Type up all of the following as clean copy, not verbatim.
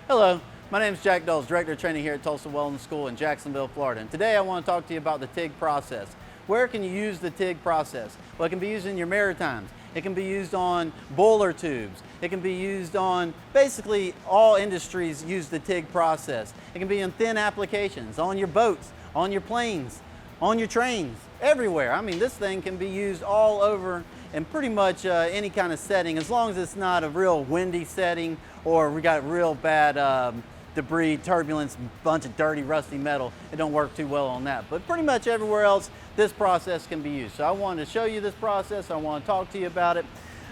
Hello, my name is Jack Dulles, Director of Training here at Tulsa Welding School in Jacksonville, Florida. And today I want to talk to you about the TIG process. Where can you use the TIG process? Well, it can be used in your maritimes. It can be used on boiler tubes. It can be used on basically all industries use the TIG process. It can be in thin applications, on your boats, on your planes, on your trains, everywhere. I mean, this thing can be used all over in pretty much any kind of setting, as long as it's not a real windy setting or we got real bad debris, turbulence, bunch of dirty, rusty metal. It don't work too well on that. But pretty much everywhere else, this process can be used. So I wanted to show you this process. I want to talk to you about it.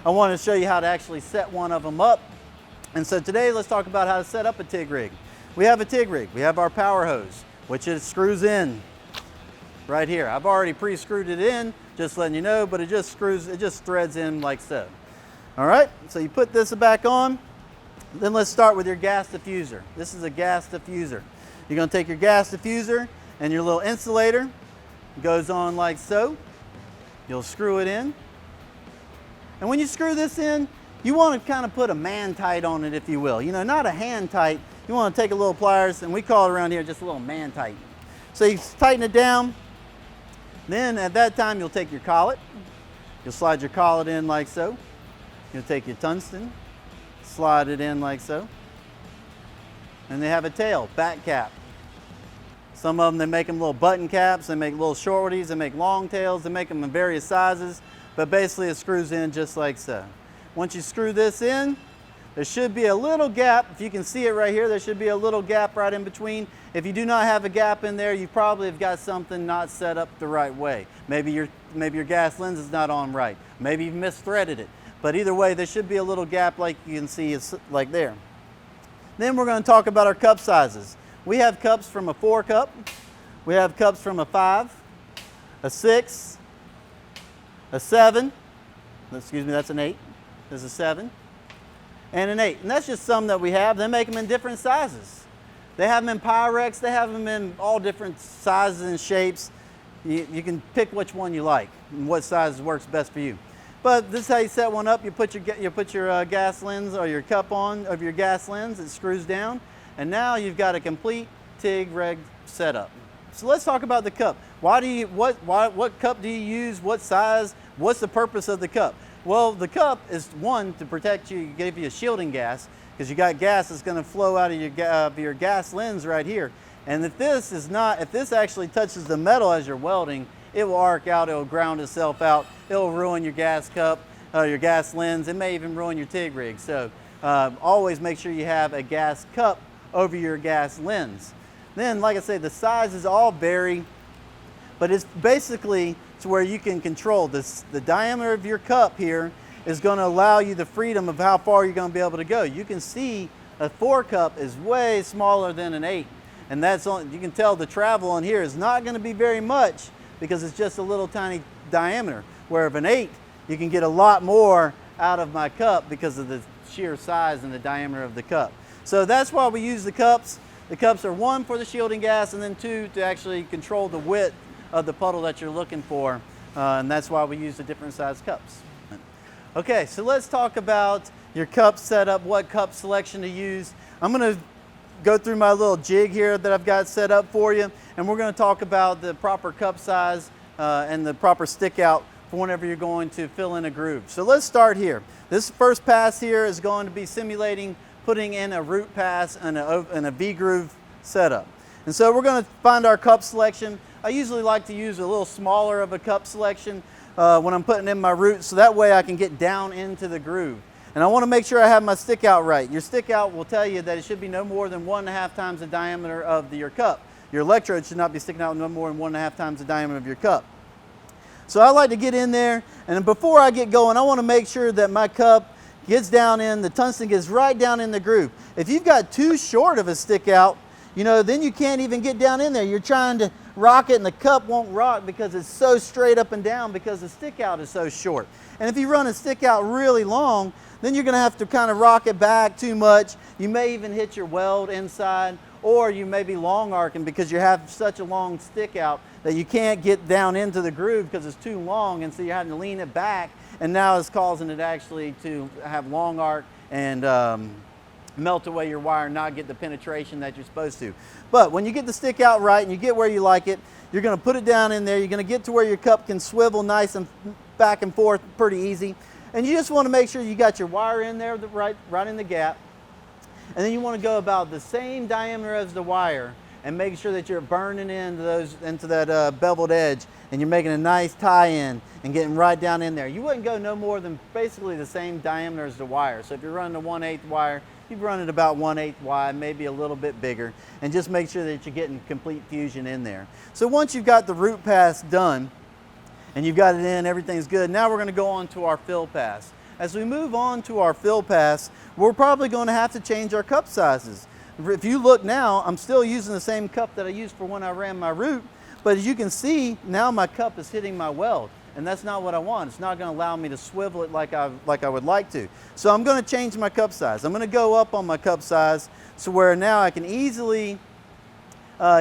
I want to show you how to actually set one of them up. And so today, let's talk about how to set up a TIG rig. We have a TIG rig. We have our power hose, which it screws in right here. I've already pre-screwed it in, just letting you know, but it just threads in like so. All right, so you put this back on. Then let's start with your gas diffuser. This is a gas diffuser. You're going to take your gas diffuser and your little insulator. It goes on like so. You'll screw it in. And when you screw this in, you want to kind of put a man tight on it, if you will. You know, not a hand tight. You want to take a little pliers, and we call it around here just a little man tight. So you tighten it down. Then at that time, you'll take your collet. You'll slide your collet in like so. You'll take your tungsten, slide it in like so. And they have a tail, back cap. Some of them, they make them little button caps. They make little shorties. They make long tails. They make them in various sizes. But basically, it screws in just like so. Once you screw this in, there should be a little gap. If you can see it right here, there should be a little gap right in between. If you do not have a gap in there, you probably have got something not set up the right way. Maybe your gas lens is not on right. Maybe you've misthreaded it. But either way, there should be a little gap like you can see, it's like there. Then we're going to talk about our cup sizes. We have cups from a 4 cup. We have cups from a 5, a 6, a 7. Excuse me, that's an 8. There's a 7. And an 8. And that's just some that we have. They make them in different sizes. They have them in Pyrex. They have them in all different sizes and shapes. You can pick which one you like and what size works best for you. But this is how you set one up. You put your gas lens or your cup on of your gas lens. It screws down. And now you've got a complete TIG rig setup. So let's talk about the cup. What cup do you use? What size? What's the purpose of the cup? Well, the cup is one to protect you, give you a shielding gas, because you got gas that's going to flow out of your gas lens right here. And if this actually touches the metal as you're welding, it will arc out, it will ground itself out, it will ruin your gas cup, your gas lens. It may even ruin your TIG rig. So always make sure you have a gas cup over your gas lens. Then, like I say, the sizes all vary, but it's basically to where you can control this. The diameter of your cup here is going to allow you the freedom of how far you're going to be able to go. You can see a 4 cup is way smaller than an 8, and you can tell the travel on here is not going to be very much because it's just a little tiny diameter. Where of an 8, you can get a lot more out of my cup because of the sheer size and the diameter of the cup. So that's why we use the cups. The cups are 1 for the shielding gas, and then 2 to actually control the width of the puddle that you're looking for, and that's why we use the different size cups. Okay, so let's talk about your cup setup, what cup selection to use. I'm going to go through my little jig here that I've got set up for you, and we're going to talk about the proper cup size and the proper stick out for whenever you're going to fill in a groove. So let's start here. This first pass here is going to be simulating putting in a root pass and a V-groove setup. And so we're going to find our cup selection. I usually like to use a little smaller of a cup selection when I'm putting in my root, so that way I can get down into the groove. And I want to make sure I have my stick out right. Your stick out will tell you that it should be no more than 1.5 times the diameter of your cup. Your electrode should not be sticking out no more than 1.5 times the diameter of your cup. So I like to get in there, and before I get going, I want to make sure that my cup gets down in, the tungsten gets right down in the groove. If you've got too short of a stick out, then you can't even get down in there. You're trying to rock it and the cup won't rock because it's so straight up and down because the stick out is so short. And if you run a stick out really long, then you're going to have to kind of rock it back too much. You may even hit your weld inside, or you may be long arcing because you have such a long stick out that you can't get down into the groove because it's too long, and so you're having to lean it back, and now it's causing it actually to have long arc and melt away your wire and not get the penetration that you're supposed to. But when you get the stick out right and you get where you like it, you're going to put it down in there. You're going to get to where your cup can swivel nice and back and forth pretty easy. And you just want to make sure you got your wire in there right in the gap. And then you want to go about the same diameter as the wire and make sure that you're burning into that beveled edge, and you're making a nice tie-in and getting right down in there. You wouldn't go no more than basically the same diameter as the wire. So if you're running a 1/8 wire, you'd run it about 1/8 wide, maybe a little bit bigger, and just make sure that you're getting complete fusion in there. So once you've got the root pass done and you've got it in, everything's good, now we're going to go on to our fill pass. As we move on to our fill pass, we're probably going to have to change our cup sizes. If you look now, I'm still using the same cup that I used for when I ran my root, but as you can see, now my cup is hitting my weld, and that's not what I want. It's not going to allow me to swivel it like I would like to. So I'm going to change my cup size. I'm going to go up on my cup size so where now I can easily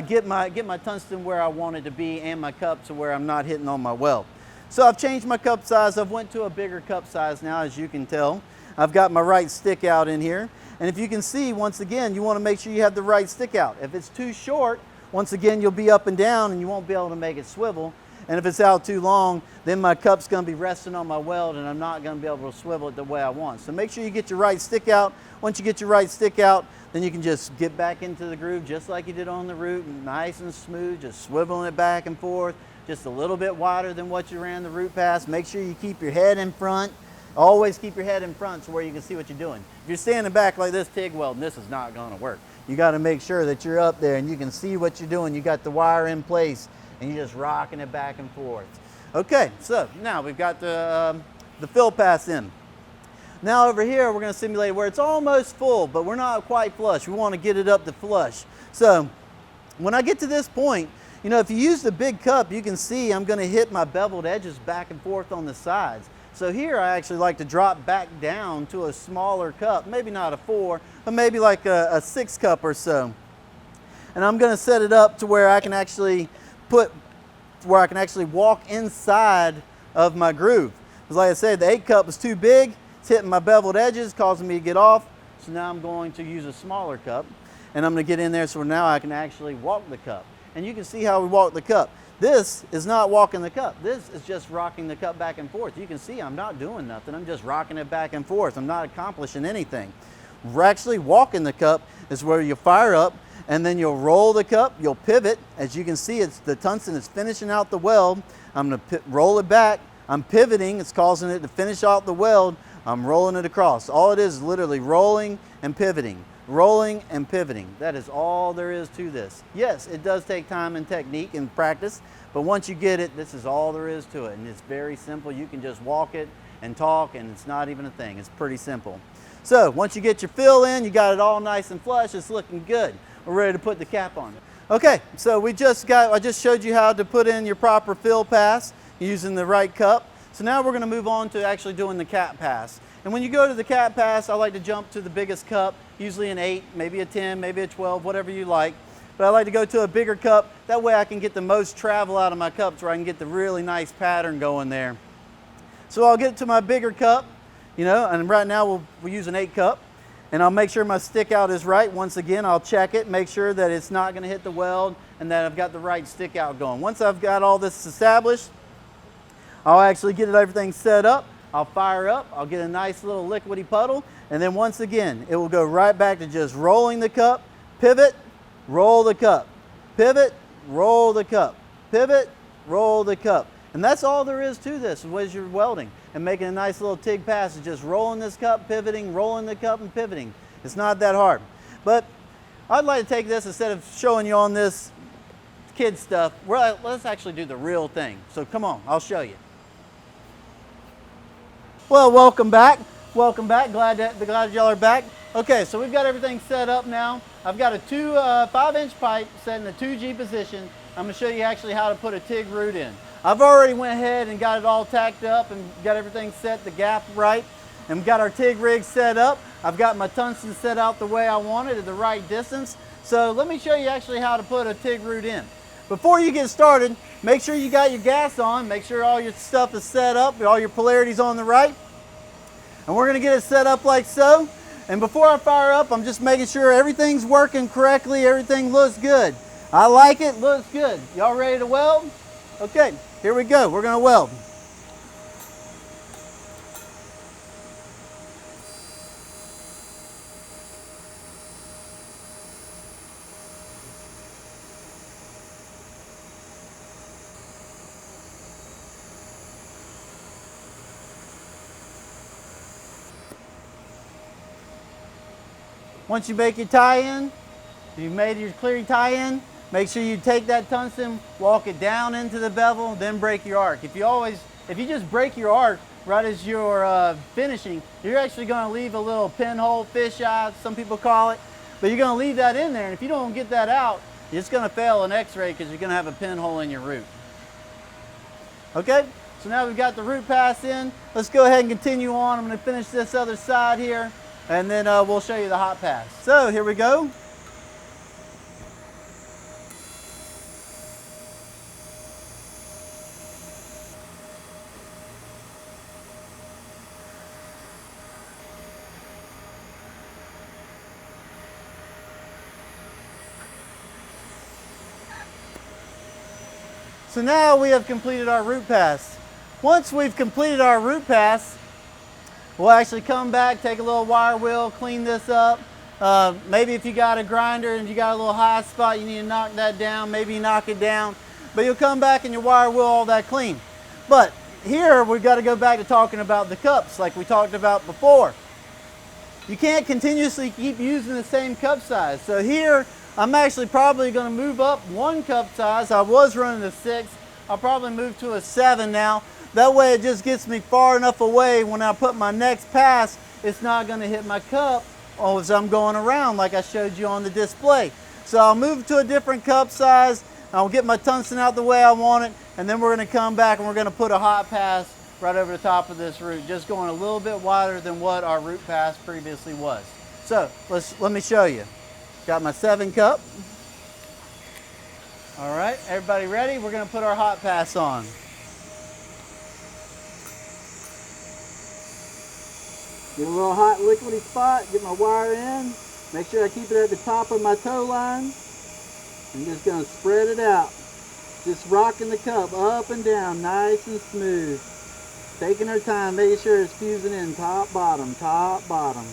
get my tungsten where I want it to be, and my cup to where I'm not hitting on my weld. So I've changed my cup size. I've went to a bigger cup size now, as you can tell. I've got my right stick out in here. And if you can see, once again, you want to make sure you have the right stick out. If it's too short, once again, you'll be up and down and you won't be able to make it swivel. And if it's out too long, then my cup's going to be resting on my weld and I'm not going to be able to swivel it the way I want. So make sure you get your right stick out. Once you get your right stick out, then you can just get back into the groove just like you did on the root, nice and smooth, just swiveling it back and forth, just a little bit wider than what you ran the root pass. Make sure you keep your head in front. Always keep your head in front so where you can see what you're doing. If you're standing back like this TIG welding, this is not going to work. You got to make sure that you're up there and you can see what you're doing. You got the wire in place and you're just rocking it back and forth. Okay, so now we've got the fill pass in. Now over here we're going to simulate where it's almost full, but we're not quite flush. We want to get it up to flush. So when I get to this point, you know, if you use the big cup, you can see I'm going to hit my beveled edges back and forth on the sides. So here I actually like to drop back down to a smaller cup, maybe not a 4, but maybe like a 6 cup or so. And I'm going to set it up to where I can actually walk inside of my groove. Because like I said, the 8 cup is too big. It's hitting my beveled edges, causing me to get off. So now I'm going to use a smaller cup, and I'm going to get in there so now I can actually walk the cup. And you can see how we walk the cup. This is not walking the cup. This is just rocking the cup back and forth. You can see I'm not doing nothing. I'm just rocking it back and forth. I'm not accomplishing anything. We're actually walking the cup is where you fire up and then you'll roll the cup, you'll pivot. As you can see, it's the tungsten is finishing out the weld. I'm going to roll it back. I'm pivoting. It's causing it to finish out the weld. I'm rolling it across. All it is literally rolling and pivoting. Rolling and pivoting. That is all there is to this. Yes, it does take time and technique and practice, but once you get it, this is all there is to it. And it's very simple. You can just walk it and talk, and it's not even a thing. It's pretty simple. So once you get your fill in, you got it all nice and flush. It's looking good. We're ready to put the cap on it. Okay, so I just showed you how to put in your proper fill pass using the right cup. So now we're going to move on to actually doing the cap pass. And when you go to the cap pass, I like to jump to the biggest cup, usually an 8, maybe a 10, maybe a 12, whatever you like. But I like to go to a bigger cup. That way I can get the most travel out of my cups where I can get the really nice pattern going there. So I'll get to my bigger cup, you know, and right now we'll use an 8 cup. And I'll make sure my stick out is right. Once again, I'll check it, make sure that it's not going to hit the weld and that I've got the right stick out going. Once I've got all this established, I'll actually get everything set up. I'll fire up, I'll get a nice little liquidy puddle, and then once again, it will go right back to just rolling the cup, pivot, roll the cup, pivot, roll the cup, pivot, roll the cup. And that's all there is to this as you're welding and making a nice little TIG pass. Is just rolling this cup, pivoting, rolling the cup, and pivoting. It's not that hard. But I'd like to take this, instead of showing you on this kid stuff, let's actually do the real thing. So come on, I'll show you. Well, welcome back. Welcome back. Glad y'all are back. Okay, so we've got everything set up now. I've got a 5-inch pipe set in the 2G position. I'm going to show you actually how to put a TIG root in. I've already went ahead and got it all tacked up and got everything set, the gap right, and we've got our TIG rig set up. I've got my tungsten set out the way I want it at the right distance. So let me show you actually how to put a TIG root in. Before you get started, make sure you got your gas on, make sure all your stuff is set up, all your polarities on the right. And we're going to get it set up like so. And before I fire up, I'm just making sure everything's working correctly, everything looks good. I like it, looks good. Y'all ready to weld? Okay, here we go, we're gonna weld. Once you make your tie-in, you've made your clear tie-in, make sure you take that tungsten, walk it down into the bevel, then break your arc. If you just break your arc right as you're finishing, you're actually going to leave a little pinhole, fisheye, some people call it, but you're going to leave that in there, and if you don't get that out, it's going to fail an x-ray because you're going to have a pinhole in your root. Okay, so now we've got the root pass in. Let's go ahead and continue on. I'm going to finish this other side here, and then we'll show you the hot pass. So here we go. So now we have completed our root pass. Once we've completed our root pass, we'll actually come back, take a little wire wheel, clean this up. Maybe if you got a grinder and you got a little high spot, you need to knock that down, maybe knock it down. But you'll come back and your wire wheel all that clean. But here we've got to go back to talking about the cups like we talked about before. You can't continuously keep using the same cup size. So here, I'm actually probably going to move up one cup size. I was running a 6. I'll probably move to a 7 now. That way it just gets me far enough away when I put my next pass, it's not going to hit my cup as I'm going around like I showed you on the display. So I'll move to a different cup size. I'll get my tungsten out the way I want it, and then we're going to come back and we're going to put a hot pass right over the top of this root, just going a little bit wider than what our root pass previously was. So let me show you. Got my 7 cup. All right, everybody ready? We're going to put our hot pass on. Get a little hot liquidy spot, get my wire in. Make sure I keep it at the top of my toe line. I'm just going to spread it out. Just rocking the cup up and down, nice and smooth. Taking our time, making sure it's fusing in top, bottom, top, bottom.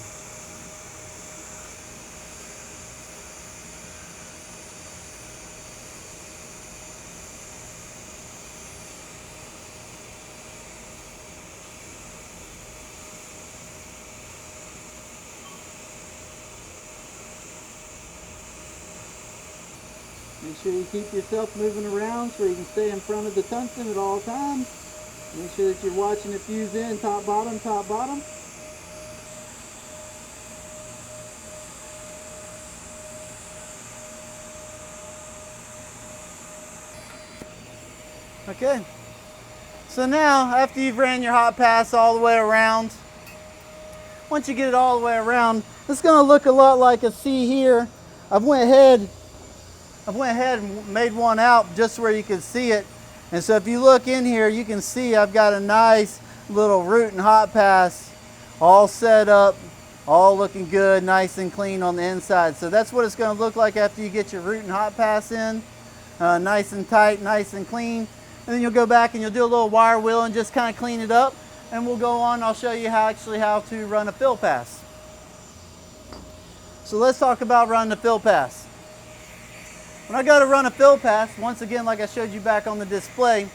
Make sure you keep yourself moving around so you can stay in front of the tungsten at all times. Make sure that you're watching it fuse in, top, bottom, top, bottom. Okay. So now, after you've ran your hot pass all the way around, once you get it all the way around, it's going to look a lot like a C here. I went ahead and made one out just where you can see it. And so if you look in here, you can see I've got a nice little root and hot pass all set up, all looking good, nice and clean on the inside. So that's what it's going to look like after you get your root and hot pass in. Nice and tight, nice and clean. And then you'll go back and you'll do a little wire wheel and just kind of clean it up. And we'll go on, I'll show you how to run a fill pass. So let's talk about running a fill pass. When I go to run a fill pass, once again, like I showed you back on the display,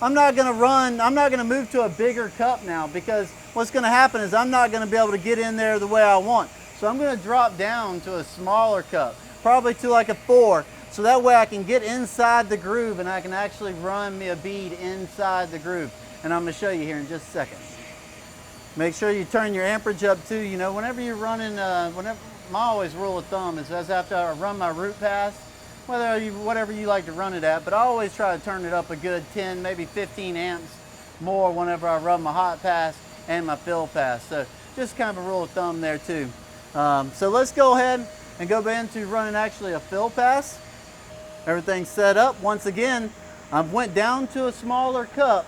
I'm not going to move to a bigger cup now, because what's going to happen is I'm not going to be able to get in there the way I want. So I'm going to drop down to a smaller cup, probably to like a 4, so that way I can get inside the groove and I can actually run me a bead inside the groove. And I'm going to show you here in just a second. Make sure you turn your amperage up too. You know, whenever you're running, my always rule of thumb is as after I run my root pass, whatever you like to run it at, but I always try to turn it up a good 10, maybe 15 amps more whenever I run my hot pass and my fill pass. So just kind of a rule of thumb there too. So let's go ahead and go into running actually a fill pass. Everything's set up. Once again, I went down to a smaller cup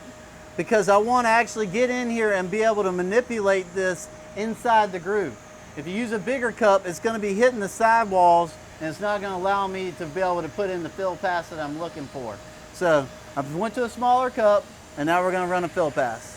because I want to actually get in here and be able to manipulate this inside the groove. If you use a bigger cup, it's going to be hitting the sidewalls and it's not going to allow me to be able to put in the fill pass that I'm looking for. So I went to a smaller cup and now we're going to run a fill pass.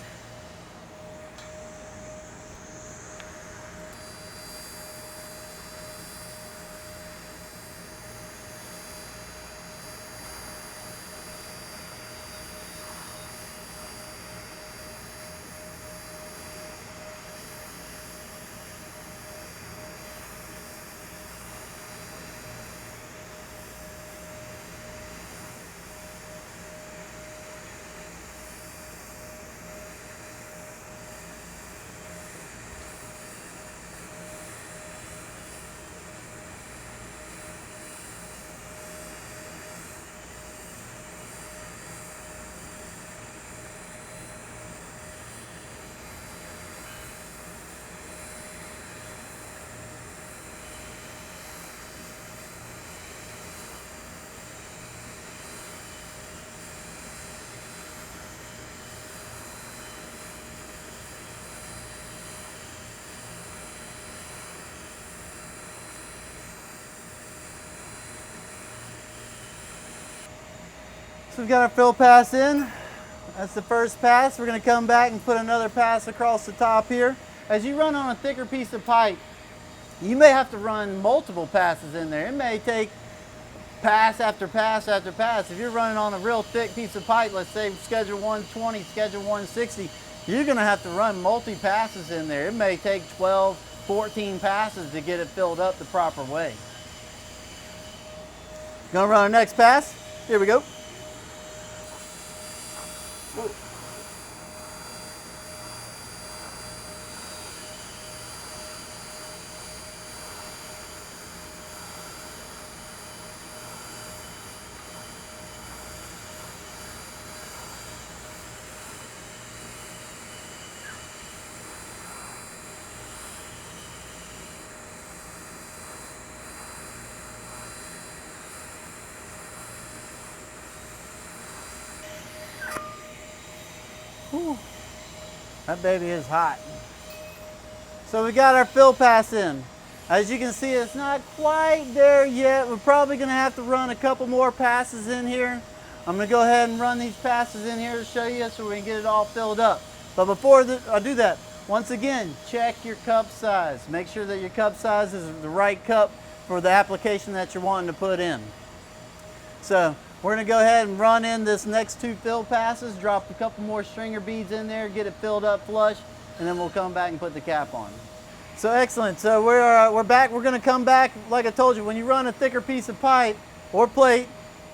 So we've got our fill pass in. That's the first pass. We're going to come back and put another pass across the top here. As you run on a thicker piece of pipe, you may have to run multiple passes in there. It may take pass after pass after pass. If you're running on a real thick piece of pipe, let's say schedule 120, schedule 160, you're going to have to run multi-passes in there. It may take 12, 14 passes to get it filled up the proper way. Going to run our next pass. Here we go. Whew. That baby is hot. So we got our fill pass in. As you can see, it's not quite there yet. We're probably going to have to run a couple more passes in here. I'm going to go ahead and run these passes in here to show you so we can get it all filled up. But before I do that, once again, check your cup size. Make sure that your cup size is the right cup for the application that you're wanting to put in. So we're going to go ahead and run in this next two fill passes, drop a couple more stringer beads in there, get it filled up flush, and then we'll come back and put the cap on. So excellent. So we're back. We're going to come back. Like I told you, when you run a thicker piece of pipe or plate,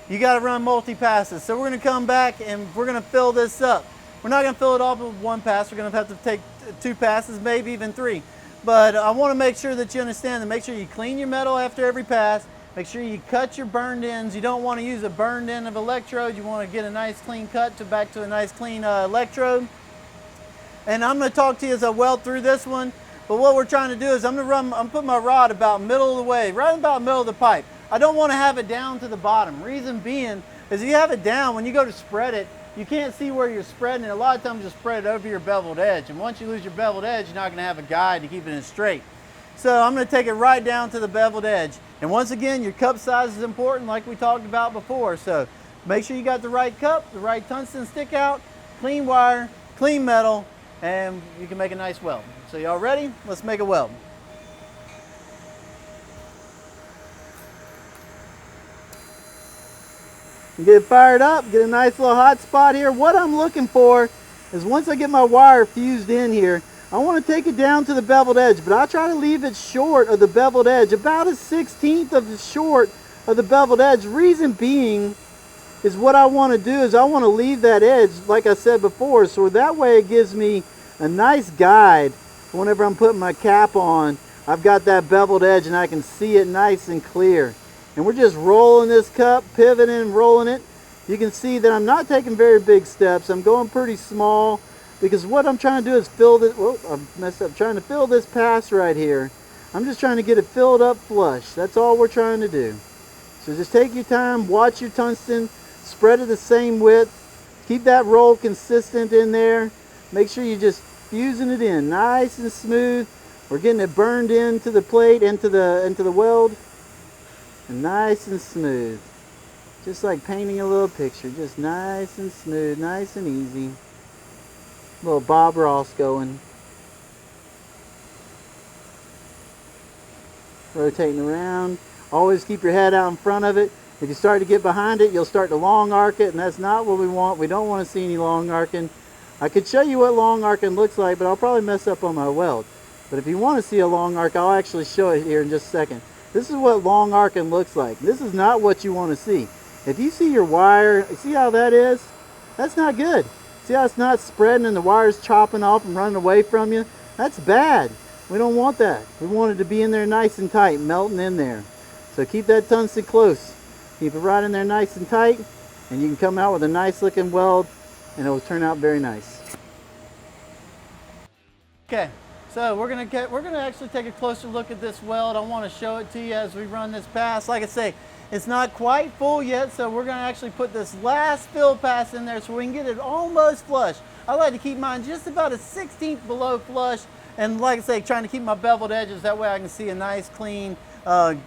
you got to run multi-passes. So we're going to come back and we're going to fill this up. We're not going to fill it all with one pass. We're going to have to take two passes, maybe even three. But I want to make sure that you understand that make sure you clean your metal after every pass. Make sure you cut your burned ends. You don't want to use a burned end of electrode. You want to get a nice clean cut back to a nice clean electrode. And I'm going to talk to you as I weld through this one. But what we're trying to do is I'm putting my rod about middle of the way, right about middle of the pipe. I don't want to have it down to the bottom. Reason being is if you have it down, when you go to spread it, you can't see where you're spreading it. A lot of times you'll spread it over your beveled edge. And once you lose your beveled edge, you're not going to have a guide to keep it in straight. So I'm going to take it right down to the beveled edge. And once again, your cup size is important like we talked about before. So make sure you got the right cup, the right tungsten stick out, clean wire, clean metal, and you can make a nice weld. So y'all ready? Let's make a weld. Get it fired up, get a nice little hot spot here. What I'm looking for is once I get my wire fused in here, I want to take it down to the beveled edge, but I try to leave it short of the beveled edge, about a 1/16 of the short of the beveled edge. Reason being is what I want to do is I want to leave that edge, like I said before, so that way it gives me a nice guide. Whenever I'm putting my cap on, I've got that beveled edge and I can see it nice and clear. And we're just rolling this cup, pivoting and rolling it. You can see that I'm not taking very big steps. I'm going pretty small. Because what I'm trying to do is fill this, whoa, I messed up, trying to fill this pass right here. I'm just trying to get it filled up flush. That's all we're trying to do. So just take your time, watch your tungsten, spread it the same width, keep that roll consistent in there. Make sure you're just fusing it in nice and smooth. We're getting it burned into the plate, into the weld, and nice and smooth. Just like painting a little picture, just nice and smooth, nice and easy. Little Bob Ross going. Rotating around. Always keep your head out in front of it. If you start to get behind it, you'll start to long arc it, and that's not what we want. We don't want to see any long arcing. I could show you what long arcing looks like, but I'll probably mess up on my weld. But if you want to see a long arc, I'll actually show it here in just a second. This is what long arcing looks like. This is not what you want to see. If you see your wire, see how that is? That's not good. See how it's not spreading and the wire's chopping off and running away from you? That's bad. We don't want that. We want it to be in there nice and tight, melting in there. So keep that tungsten close. Keep it right in there nice and tight, and you can come out with a nice looking weld, and it will turn out very nice. Okay, so we're gonna actually take a closer look at this weld. I want to show it to you as we run this pass. Like I say, it's not quite full yet, so we're gonna actually put this last fill pass in there so we can get it almost flush. I like to keep mine just about a 1/16 below flush, and like I say, trying to keep my beveled edges, that way I can see a nice clean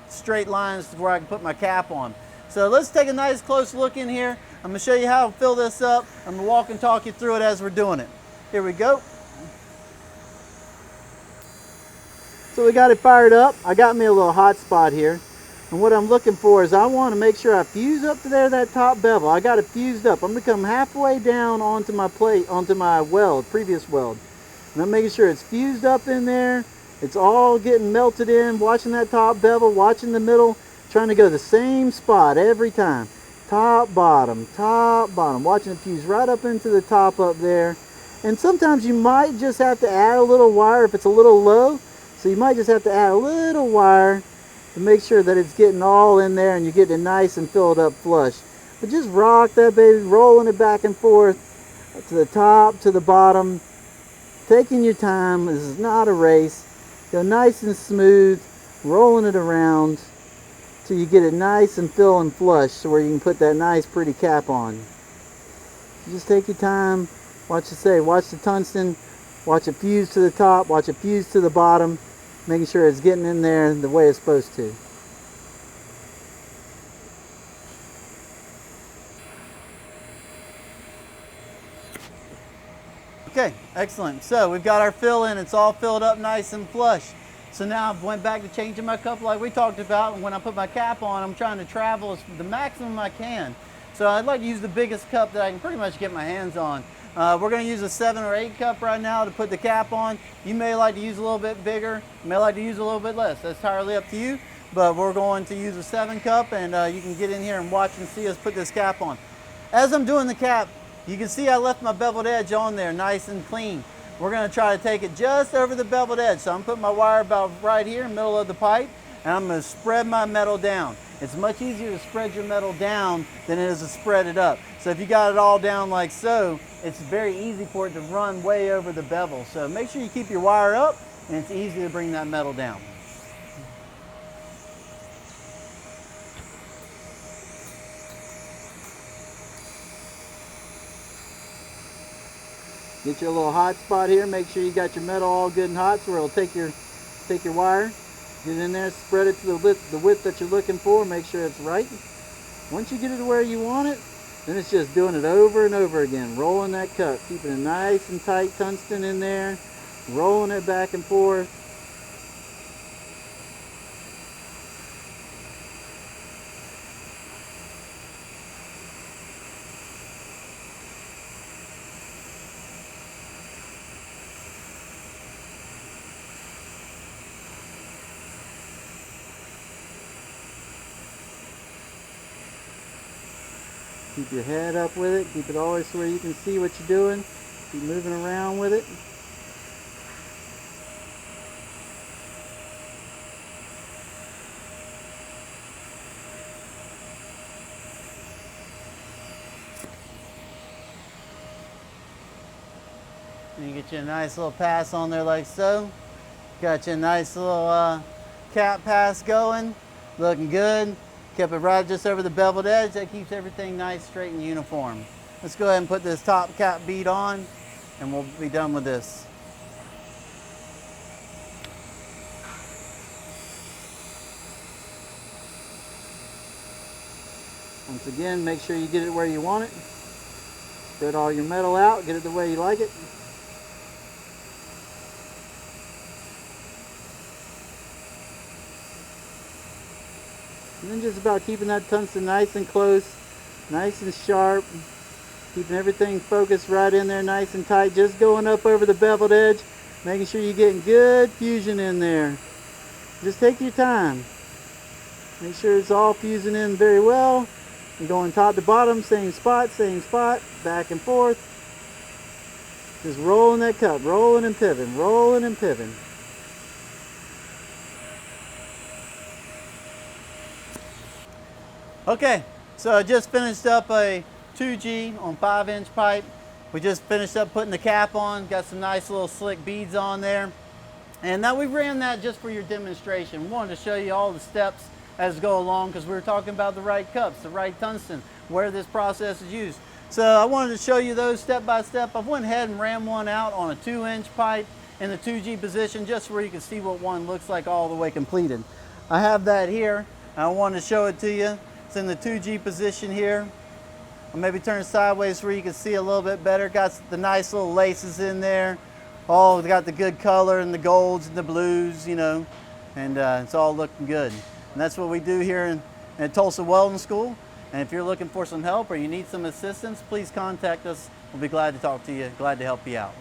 straight lines where I can put my cap on. So let's take a nice close look in here. I'm gonna show you how to fill this up. I'm gonna walk and talk you through it as we're doing it. Here we go. So we got it fired up. I got me a little hot spot here. And what I'm looking for is I want to make sure I fuse up to there, that top bevel. I got it fused up. I'm going to come halfway down onto my plate, onto my weld, previous weld. And I'm making sure it's fused up in there. It's all getting melted in, watching that top bevel, watching the middle, trying to go the same spot every time. Top, bottom, watching it fuse right up into the top up there. And sometimes you might just have to add a little wire if it's a little low. So you might just have to add a little wire to make sure that it's getting all in there and you're getting it nice and filled up flush. But just rock that baby, rolling it back and forth to the top, to the bottom, taking your time. This is not a race. Go nice and smooth, rolling it around till you get it nice and fill and flush so where you can put that nice pretty cap on. Just take your time, watch the tungsten, watch it fuse to the top, watch it fuse to the bottom, making sure it's getting in there the way it's supposed to. Okay, excellent. So we've got our fill in, it's all filled up nice and flush. So now I went back to changing my cup like we talked about, and when I put my cap on, I'm trying to travel the maximum I can. So I'd like to use the biggest cup that I can pretty much get my hands on. We're going to use a 7 or 8 cup right now to put the cap on. You may like to use a little bit bigger, you may like to use a little bit less. That's entirely up to you, but we're going to use a 7 cup, and you can get in here and watch and see us put this cap on. As I'm doing the cap, you can see I left my beveled edge on there nice and clean. We're going to try to take it just over the beveled edge. So I'm putting my wire about right here in the middle of the pipe, and I'm going to spread my metal down. It's much easier to spread your metal down than it is to spread it up. So if you got it all down like so, it's very easy for it to run way over the bevel. So make sure you keep your wire up, and it's easy to bring that metal down. Get your little hot spot here. Make sure you got your metal all good and hot so it'll take your wire. Get it in there, spread it to the width that you're looking for, make sure it's right. Once you get it to where you want it, then it's just doing it over and over again, rolling that cup, keeping it nice and tight tungsten in there, rolling it back and forth. Keep your head up with it. Keep it always where you can see what you're doing. Keep moving around with it. And you get you a nice little pass on there like so. Got you a nice little cap pass going. Looking good. Kept it right just over the beveled edge. That keeps everything nice, straight, and uniform. Let's go ahead and put this top cap bead on, and we'll be done with this. Once again, make sure you get it where you want it. Spread all your metal out, get it the way you like it. And then just about keeping that tungsten nice and close, nice and sharp. Keeping everything focused right in there nice and tight. Just going up over the beveled edge. Making sure you're getting good fusion in there. Just take your time. Make sure it's all fusing in very well. And going top to bottom, same spot, back and forth. Just rolling that cup, rolling and pivoting, rolling and pivoting. Okay, so I just finished up a 2G on 5-inch pipe. We just finished up putting the cap on, got some nice little slick beads on there. And now we ran that just for your demonstration. We wanted to show you all the steps as we go along because we were talking about the right cups, the right tungsten, where this process is used. So I wanted to show you those step by step. I went ahead and ran one out on a 2-inch pipe in the 2G position just where you can see what one looks like all the way completed. I have that here. I wanted to show it to you. It's in the 2G position here. I'll maybe turn it sideways where you can see a little bit better. Got the nice little laces in there. All got the good color and the golds and the blues, you know, and it's all looking good. And that's what we do here at Tulsa Welding School. And if you're looking for some help or you need some assistance, please contact us. We'll be glad to talk to you, glad to help you out.